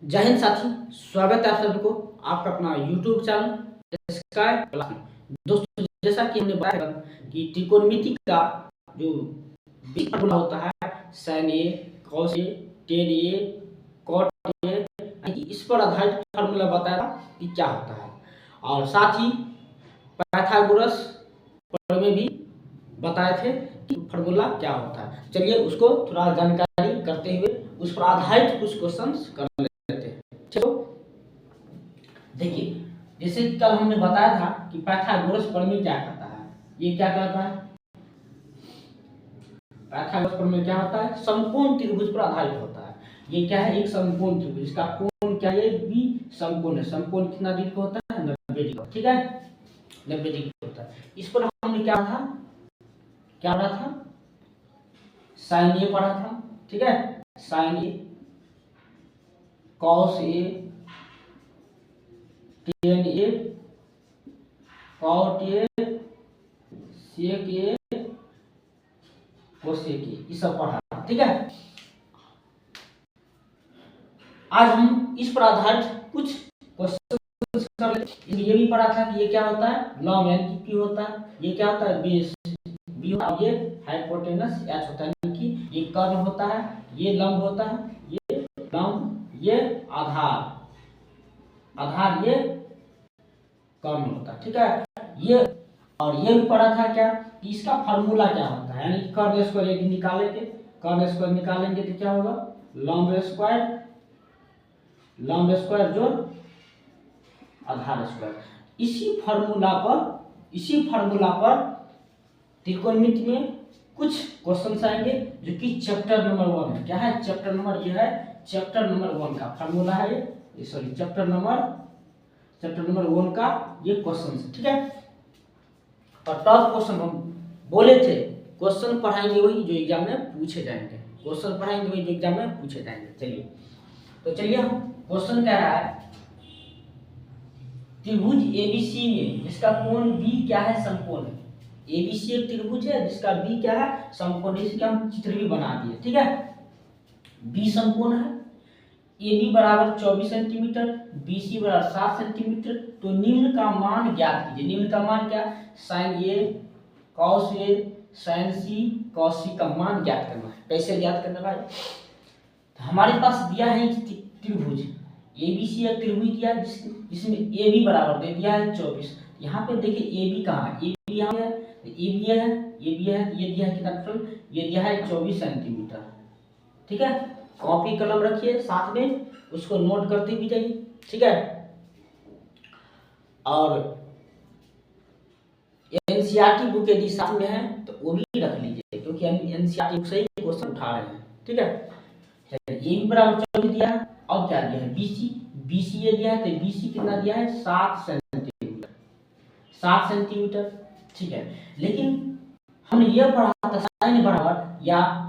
जय हिंद साथी, स्वागत है आप सभी को आपका अपना YouTube चैनल स्काई क्लास में। दोस्तों, जैसा कि हमने बताया कि त्रिकोणमिति का जो बीज फॉर्मूला होता है sin A, cos A, tan A, cot A, इस पर आधारित फॉर्मूला बताया कि क्या होता है, और साथ ही पाइथागोरस में भी बताए थे कि फॉर्मूला क्या होता है। चलिए उसको थोड़ा जानकारी करते हुए उस पर आधारित कुछ क्वेश्चंस कर लेते हैं। चलो देखिए, जैसे कि कल हमने बताया था कि पाइथागोरस प्रमेय क्या कहता है। ये क्या कहता है? पाइथागोरस प्रमेय क्या होता है? समकोण त्रिभुज पर आधारित होता है। ये क्या है? एक समकोण त्रिभुज, इसका कोण क्या है? बी समकोण है। समकोण कितना डिग्री का होता है? 90 डिग्री, ठीक है, 90 डिग्री होता है। इस पर हमने क्या पढ़ा था? साइन ए पढ़ा था, ठीक है, sine A, cos A, tan A, cot A, sec A, cosec A, ये सब पढ़ा था, ठीक है। आज हम इस पर आधारित कुछ क्वेश्चन कर लेते। ये भी पढ़ा था कि ये क्या होता है? लॉन्ग यानी कि P होता है। ये क्या होता है? बेस बी होता है। ये हाइपोटेनस H होता है, यानी कि ये कर्ण होता है, ये लंब होता है, ये लंब, ये आधार, आधार ये कर्ण होता है, ठीक है। ये और ये भी पढ़ा था क्या कि इसका फार्मूला क्या होता है, यानी कर्ण स्क्वायर यदि निकालेंगे, कर्ण स्क्वायर निकालेंगे तो क्या होगा? लंब स्क्वायर जो आधार स्क्वायर। इसी फार्मूला पर त्रिकोणमिति में कुछ क्वेश्चंस आएंगे जो कि चैप्टर नंबर 1 है। क्या है? चैप्टर नंबर, ये है चैप्टर नंबर 1 का फार्मूला है ये, सॉरी चैप्टर नंबर 1 का ये क्वेश्चन है, ठीक है। और टॉप क्वेश्चन हम बोले थे, क्वेश्चन पढ़ाएंगे वही जो एग्जाम में पूछे जाएंगे, क्वेश्चन पढ़ाएंगे वही जो एग्जाम में पूछे जाएंगे। चलिए तो चलिए हम क्वेश्चन कह रहा है त्रिभुज एबीसी में जिसका कोण बी क्या है? समकोण है। एबीसी एक त्रिभुज है जिसका बी क्या है? समकोण। इसका हम चित्र भी बना दिए, ठीक है। बी समकोण है, AB बराबर 24 सेंटीमीटर, BC बराबर 7 सेंटीमीटर। तो निम्न का मान ज्ञात कीजिए। निम्न का मान क्या? Sine A cos A sin C cos C का मान ज्ञात करना है। कैसे ज्ञात करना भाई? तो हमारे पास दिया है त्रिभुज ABC, एक त्रिभुज दिया है जिसमें AB बराबर दे दिया है 24। यहाँ पे देखिए AB कहाँ है? AB यहाँ है, AB है, ये भी है, ये दिया है कितना टोटल? ये दिया है 24 सेंटीमीटर, ठीक है। कॉपी कलम रखिए साथ में, उसको नोट करते भी जाइए, ठीक है। और एनसीईआरटी बुक यदि साथ में है तो वो भी रख लीजिए, क्योंकि हम एनसीईआरटी बुक से ही क्वेश्चन उठा रहे हैं, ठीक है। चलिए, ये भी बराबर 24 दिया है। और क्या दिया है? BC ये दिया है, तो BC कितना दिया है? 7 सेंटीमीटर, 7 सेंटीमीटर, ठीक है। लेकिन हमने ये पढ़ा था साइन बराबर या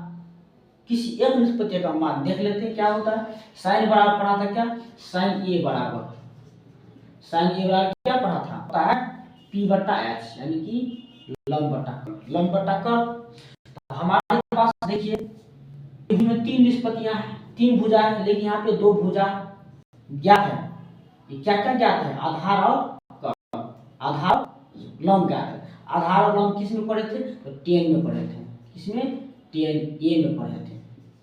किसी एक निष्पत्ति का मान देख लेते हैं क्या होता है। साइन बराबर पढ़ा था क्या? साइन ए बराबर क्या पढ़ा था? होता है P/H, यानी कि लंब बटा कर। हमारे पास देखिए इसमें 3 निष्पत्तियां हैं, 3 भुजा है, लेकिन यहाँ पे 2 भुजा ज्ञात है। ये क्या क्या ज्ञात है? आधार और कर्ण, आधार लंब ज्ञात है। आधार और लंब किस में पढ़े थे? तो 10 में पढ़े थे। किसमें? 10A में पढ़े थे।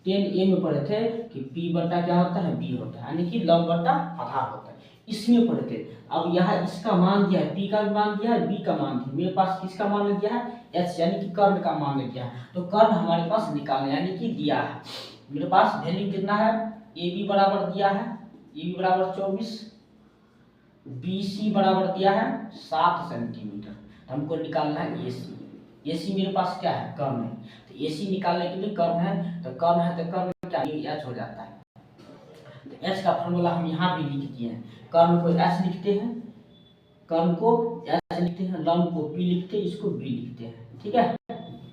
10A में पढ़े थे कि P बटा क्या होता है? B होता है, यानी कि लंब बटा आधार होता है, इसमें पढ़े थे। अब यहाँ इसका मान दिया है, P का मान दिया है, B का मान दिया है। मेरे पास किसका मान दिया है? H, यानी कि कर्ण का मान दिया है। तो कर्ण हमारे पास निकालना, यानी कि दिया है। मेरे पास वैल्यू कितना है? AB बराबर दिया है, AB बराबर 24, BC बराबर दिया है 7 सेंटीमीटर। हमको निकालना है AC मेरे पास क्या है? कर्ण है। तो AC निकालने के लिए कर्ण है, तो कर्ण क्या? ये H हो जाता है। तो H का फॉर्मूला हम यहाँ भी लिख दिए हैं। कर्ण को H लिखते हैं, कर्ण को H लिखते हैं, लंब को P लिखते हैं, इसको B लिखते हैं, ठीक है।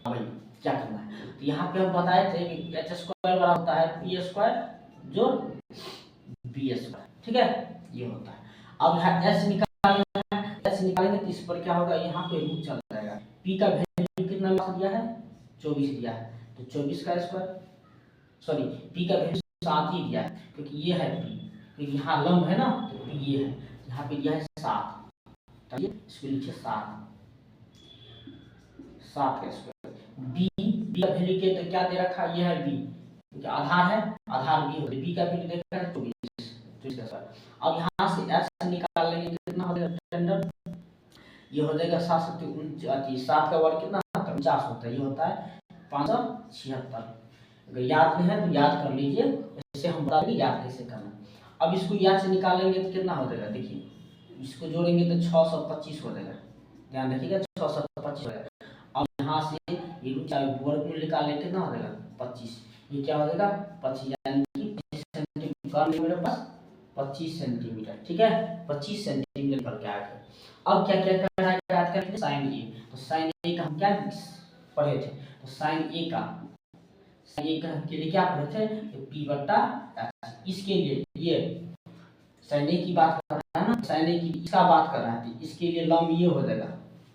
भाई क्या करना है? तो यहाँ पे हम बताए थे कि H स्क्वायर बराबर होता है P स्क्वायर जो B स्क्वायर, ठीक है, ये होता है। अब यहाँ H निकालेंगे तो इस पर क्या होगा? यहाँ पे रूट चल जाएगा। P का वैल्यू कितना दिया है? 24 दिया है, तो 24 का स्क्वायर, सॉरी P का वैल्यू 7 ही दिया है, क्योंकि ये है P, फिर यहाँ लंब है ना, तो ये है, यहाँ पे दिया है 7, इसको लिखिए 7 का स्क्वायर। बी का वैल्यू के तो क्या दे रखा है, ये है बी, आधार है, आधार बी होता है, बी का वैल्यू दे रखा है 24। अब यहाँ से एच निकाल लेंगे, कितना हो जाएगा स्टैंडर्ड, ये हो जाएगा 7 का वर्ग कितना 49 होता है, ये होता है 576। अगर याद नहीं है तो याद कर लीजिए, इससे हम बता देंगे याद कैसे करना। अब इसको याद से निकालेंगे तो कितना हो जाएगा, देखिए इसको जोड़ेंगे तो 625 हो जाएगा, ध्यान रखिएगा 625 हो जाएगा। अब यहाँ से ये वर्गमूल निकालेंगे कितना हो जाएगा 25, ये क्या हो जाएगा 25, यानी कि 25 सेंटीमीटर मेरे पास 25 सेंटीमीटर, ठीक है 25 सेंटीमीटर निकल के आ गया। अब क्या क्या करना है, याद करेंगे साइन ए, तो साइन ए का हम क्या पढ़े थे, तो साइन ए का के लिए क्या पढ़े थे, तो पी बट्टा एच, इसके लिए ये साइन ए की बात कर रहा है ना, साइन ए की इसका बात कर रहा है, इसके लिए लंब ये हो जाएगा,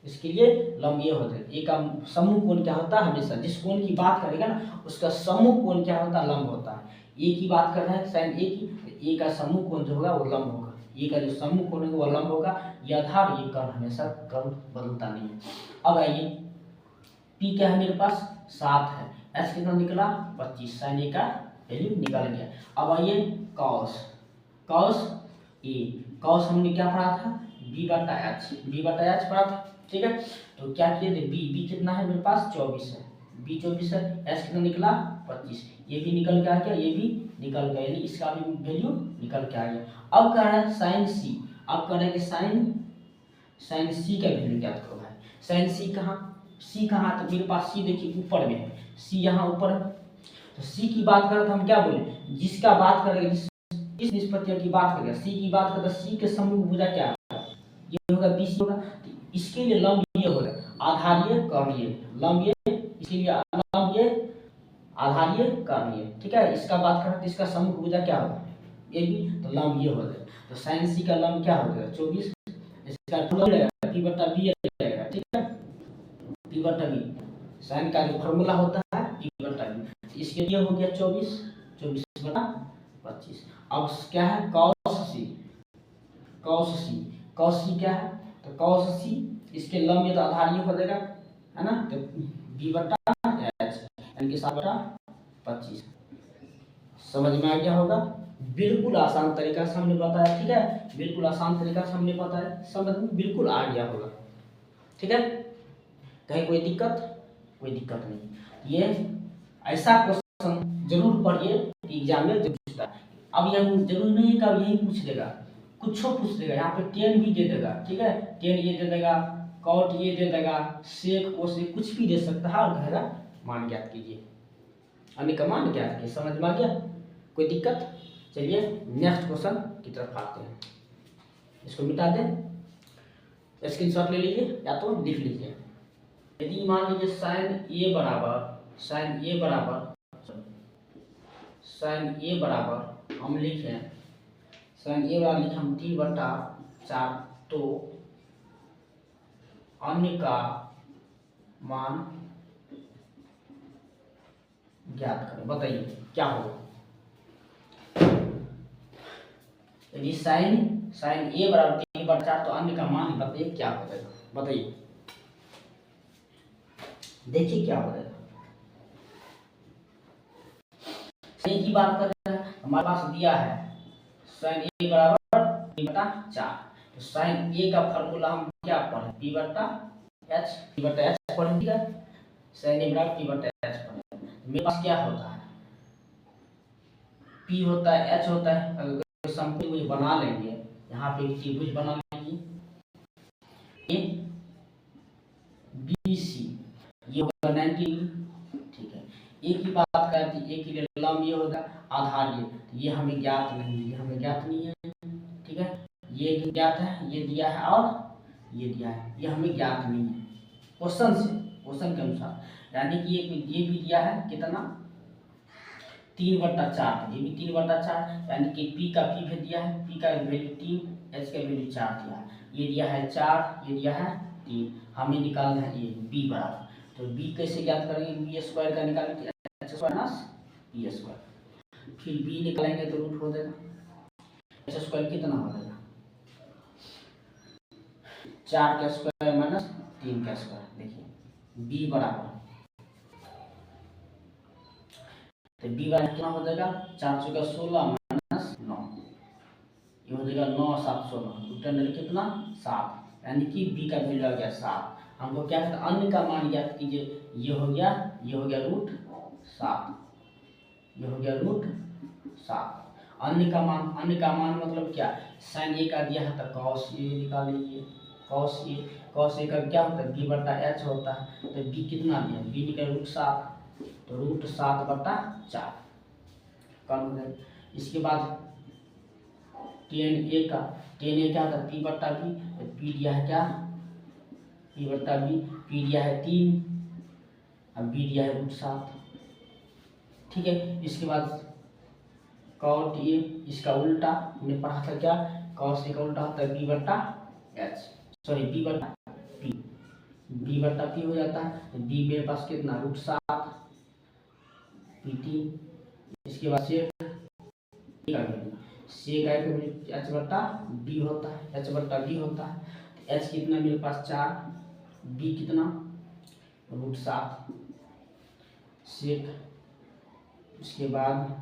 इसके लिए लंब ये हो जाएगा। ए का समूह कोण क्या होता है, हमेशा जिस कोण की बात करेगा ना उसका समूह कोण क्या होता है, लंब होता है। ए की बात कर रहा है साइन ए की, तो ए का समूह कोण जो होगा वो लंब होगा, ए का जो समूह कोण है वो लंब होगा, ये आधार ये कर्ण, हमेशा कर्ण बदलता नहीं है। अब आइए पी क्या है मेरे पास 7 है, एच कितना निकला 25, साइन ए का वैल्यू निकल गया। अब आइए कॉस, कॉस ए, कॉस हमने क्या पढ़ा था बी बटा एच पढ़ा था, ठीक है। तो क्या किए थे बी कितना है मेरे पास 24 है, बी 24 है, एच कितना निकला 25, ये भी निकल के आ गया, ये भी निकल गया, यानी इसका भी वैल्यू निकल के आ गया। अब कह रहा है साइन सी, अब कह रहे हैं कि साइन सी का वैल्यू ज्ञात करो भाई। साइन सी कहाँ, तो मेरे पास सी देखिए ऊपर में है, सी यहाँ ऊपर है, तो सी की बात करें तो हम क्या बोले, जिसका बात करेंगे जिस निष्पत्ति की बात करेंगे, सी की बात करें, सी के समूह भुजा क्या है, ये होगा बी सी होगा, तो इसके लिए लंब ये होगा, आधार ये कर्ण ये, लंब ये, इसके लिए लंब ये, आधार ये कर्ण ये, ठीक है। इसका बात करें तो इसका समूह भुजा क्या होगा ए बी, तो लंब ये हो जाएगा, तो साइन सी का लंब क्या हो जाएगा 24, इसका रहेगा पी बटा बी रहेगा, ठीक है, पी बटा बी, साइन का जो फॉर्मूला होता है पी बटा बी, इसके लिए हो गया 24 बटा 25। अब क्या है कॉस सी क्या है, तो कॉस सी इसके लंब तो आधार ये हो जाएगा, है ना, तो बी बटा एच यानी कि 7 बटा 25। समझ में आ गया होगा, बिल्कुल आसान तरीका से हमने बताया, ठीक है, बिल्कुल आसान तरीका से हमने बताया, समझ में बिल्कुल आ गया होगा, ठीक है। कहीं कोई दिक्कत नहीं, ये ऐसा क्वेश्चन जरूर पढ़िए, एग्जाम में जरूर पूछता है। अब यह जरूर नहीं है कि अब यही पूछ देगा, कुछ पूछ देगा, यहाँ पे टेन भी दे देगा, ठीक है, टेन ये दे देगा, कॉट ये दे देगा, सेक कोसेक कुछ भी दे सकता है, और कहेगा मान ज्ञात कीजिए, अन्य का मान ज्ञात कीजिए। समझ में आ गया, कोई दिक्कत। चलिए नेक्स्ट क्वेश्चन की तरफ आते हैं, इसको मिटा दें, स्क्रीनशॉट ले लीजिए या तो लिख लीजिए। यदि मान लीजिए साइन ए बराबर हम लिखें, साइन ए बराबर लिखे हम 3/4, तो अन्य का मान ज्ञात करें, बताइए क्या होगा। यदि साइन ए बराबर 3/4 तो अन्य का मान बताइए क्या हो जाएगा, बताइए, देखिए क्या हो जाएगा। साइन की बात कर रहे हैं, हमारे पास दिया है साइन ए बराबर 3/4, तो साइन ए का फॉर्मूला हम क्या पढ़े p बटा एच पढ़े, ठीक है, साइन ए बराबर p बटा एच पढ़े। मेरे पास क्या होता है p होता है h होता है, अगर समकोण बना लेंगे, यहाँ पे त्रिभुज बना लेंगे ए बी सी, ये होगा 90, ठीक है। ए की बात करते हैं, ए के लिए लंब ये होगा, आधार ये हमें ज्ञात नहीं है, ठीक है, ये ज्ञात है, ये दिया है और ये दिया है, ये हमें ज्ञात नहीं है क्वेश्चन के अनुसार, यानी कि ये भी दिया है कितना 3/4, ये भी 3/4, यानी कि p का p दिया है, p का वैल्यू 3, h का वैल्यू 4 दिया है, ये दिया है 4, ये दिया है 3, हमें निकालना है ये b बराबर, तो b कैसे ज्ञात करेंगे, b स्क्वायर का निकालेंगे h square plus p square, फिर b निकालेंगे तो रूट हो जाएगा, एच स्क्वायर कितना हो जाएगा 4 का स्क्वायर माइनस 3 का स्क्वायर। देखिए बी बराबर, तो बी बराबर कितना हो जाएगा 4 चौका 16 माइनस 9, ये हो जाएगा 9 7 16, टोटल कितना 7, यानी कि बी का वैल्यू आ गया 7। हमको क्या कहते हैं अन्य का मान ज्ञात कीजिए, ये हो गया रूट 7, ये हो गया रूट 7। अन्य का मान मतलब क्या, साइन ए का दिया है तो कॉस ए निकाल लीजिए, कॉस ए का क्या होता है बी बटा एच होता है, तो बी कितना दिया बी निकल रूट 7, तो रूट 7 बटा 4 कम हो जाएगा। इसके बाद टेन ए क्या होता है पी बटा बी, पी दिया है क्या पी बटा बी, पी दिया है 3 अब बी दिया है रूट 7, ठीक है। इसके बाद कॉट ए, इसका उल्टा हमने पढ़ा था क्या, कॉस ए का उल्टा होता है बी बटा एच, सॉरी बी बटा पी हो जाता है, तो बी मेरे पास कितना रूट 7 पी 3। इसके बाद सेक एच बटा बी होता है, एच कितना मेरे पास 4, बी कितना रूट 7 सेक, इसके बाद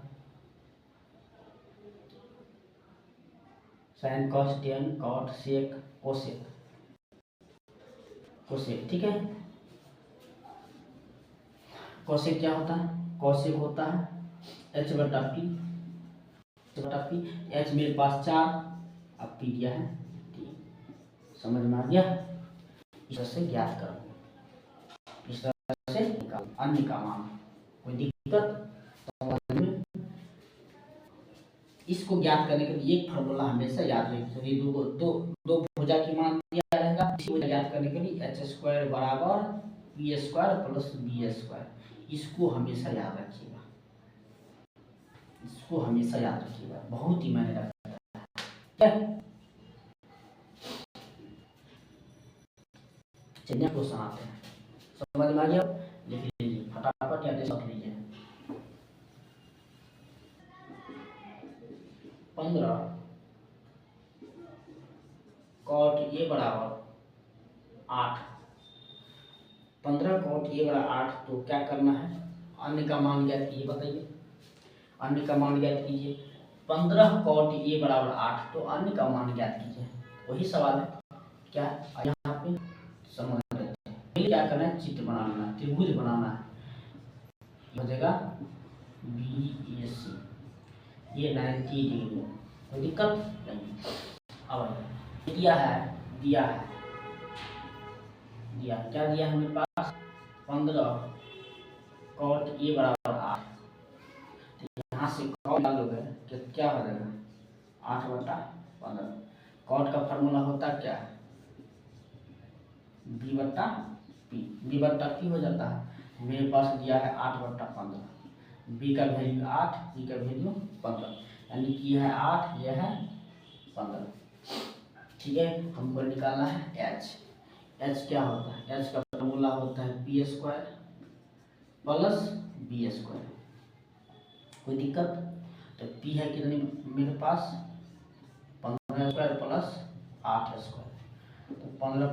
sine cos tan cot sec cosec, ठीक है। कोसेक क्या होता है, कोसेक होता है एच बटा पी, एच मेरे पास 4 अब पी दिया है 3, समझ में आ गया। इस तरह से ज्ञात करो, इस तरह से अन्य का मान, कोई दिक्कत समझ में। इसको ज्ञात करने के लिए एक फार्मूला हमेशा याद रखिए, दो भुजा की मान दिया रहेगा, इसको ज्ञात करने के लिए एच स्क्वायर बराबर P square plus B square, इसको हमेशा याद रखिएगा, बहुत ही मैंने रखा है। चलिए क्वेश्चन आते हैं, समझ में आ गया, लिख लीजिए फटाफट या देख लीजिए। 15 कॉट ए बराबर 8, 15 कॉट ए बराबर 8, तो क्या करना है अन्य का मान ज्ञात कीजिए, बताइए अन्य का मान ज्ञात कीजिए। 15 कॉट ए बराबर 8, तो अन्य का मान ज्ञात कीजिए, वही सवाल है क्या यहाँ पे समझ लेते हैं। क्या करना है चित्र बनाना है, त्रिभुज बनाना है, हो जाएगा बी ए सी, ये 90 डिग्री, कोई दिक्कत नहीं। अब दिया क्या दिया है मेरे पास 15 कॉट ए बराबर 8, तो यहाँ से कॉट डालोगे तो क्या हो जाएगा 8 बटा 15। कॉट का फार्मूला होता क्या बी बटा पी हो जाता है, मेरे पास दिया है 8 बटा 15, बी का वैल्यू 8, बी का वैल्यू 15, यानी कि यह है 8 यह है 15, ठीक है। हमको निकालना है एच क्या होता है, एच का फॉर्मूला होता है P square plus B square, कोई दिक्कत। तो पी है कितनी मेरे पास 15 स्क्वायर प्लस 8 स्क्वायर, तो 15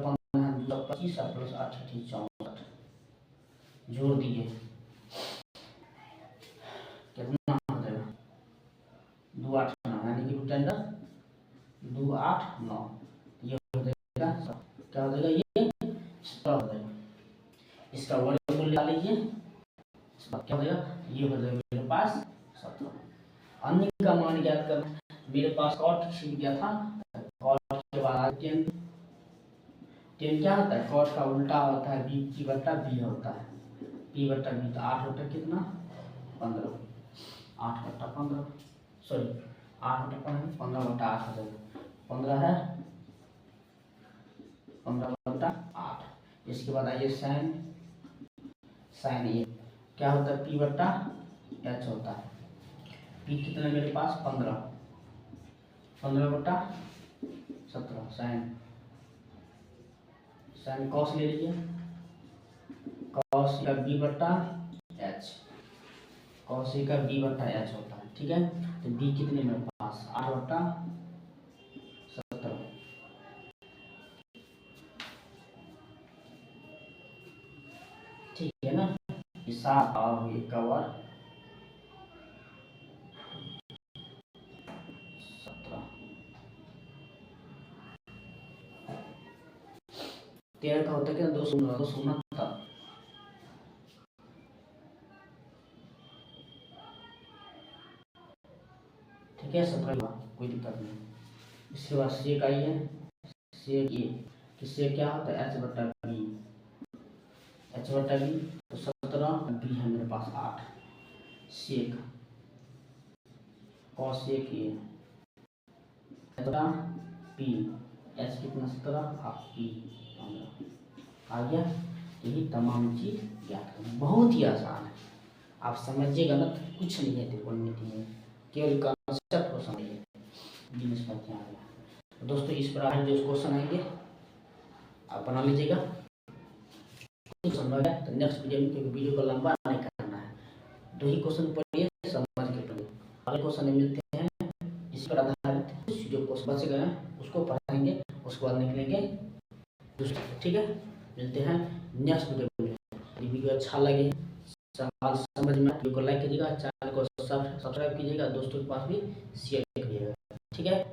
25 प्लस 8 64, जोड़ दीजिए कितना हो जाएगा 2 8 9, यानी कि रूट अंडर 2 8 9, ये हो जाएगा क्या हो जाएगा ये 17 हो जाएगा। इसका वर्गमूल निकाल लीजिए, क्या हो जाएगा ये हो जाएगा मेरे पास 17। अन्य का मान ज्ञात करना, मेरे पास कॉट सीख गया था, कॉट के बाद 10 क्या होता है कॉट का उल्टा होता है बी बटा बी होता है, पी बटा बी, तो 8 बटा कितना 15, 8 बटा 15 सॉरी 8 बटा 15 बटा 8 हो जाएगा, 15 है 15 बटा 8। इसके बाद आइए साइन ये क्या होता है पी बटा एच होता है, पी कितना मेरे पास 15 बटा 17, साइन कॉस ले लीजिए, कॉस का बी बटा एच, कॉस का बी बटा एच होता है, ठीक है। तो बी कितने मेरे पास 8/17, ठीक है ना। 7 और 1 का वर्ग 17, 13 का होता है क्या 269, ठीक है। 17 कोई दिक्कत नहीं। इसके बाद सेक आई है, सेक ये किससे क्या होता है h/b, h/b तो 17, बी है मेरे पास 8, सेक कॉसेक ये पी, एच कितना 17 पी 15 आ गया। यही तमाम चीज ज्ञात करना बहुत ही आसान है, आप समझिएगा ना, कुछ नहीं है त्रिकोणमिति में, केवल कॉन्सेप्ट को समझिए। निष्पत्तियां आ गया। तो दोस्तों इस प्रकार जो क्वेश्चन आएंगे आप बना लीजिएगा, समझ तो नेक्स्ट वीडियो में, क्योंकि वीडियो को लंबा नहीं करना है, 2 ही क्वेश्चन पढ़िए समझ के पढ़िए। अगले क्वेश्चन में मिलते हैं, इस पर आधारित जो क्वेश्चन बच गए हैं उसको पढ़ाएंगे, उसके बाद निकलेंगे दूसरे, ठीक है। मिलते हैं नेक्स्ट वीडियो में। यदि वीडियो अच्छा लगे, सवाल समझ में वीडियो को लाइक कीजिएगा, चैनल को सब्सक्राइब कीजिएगा, दोस्तों के पास भी शेयर कीजिएगा, ठीक है।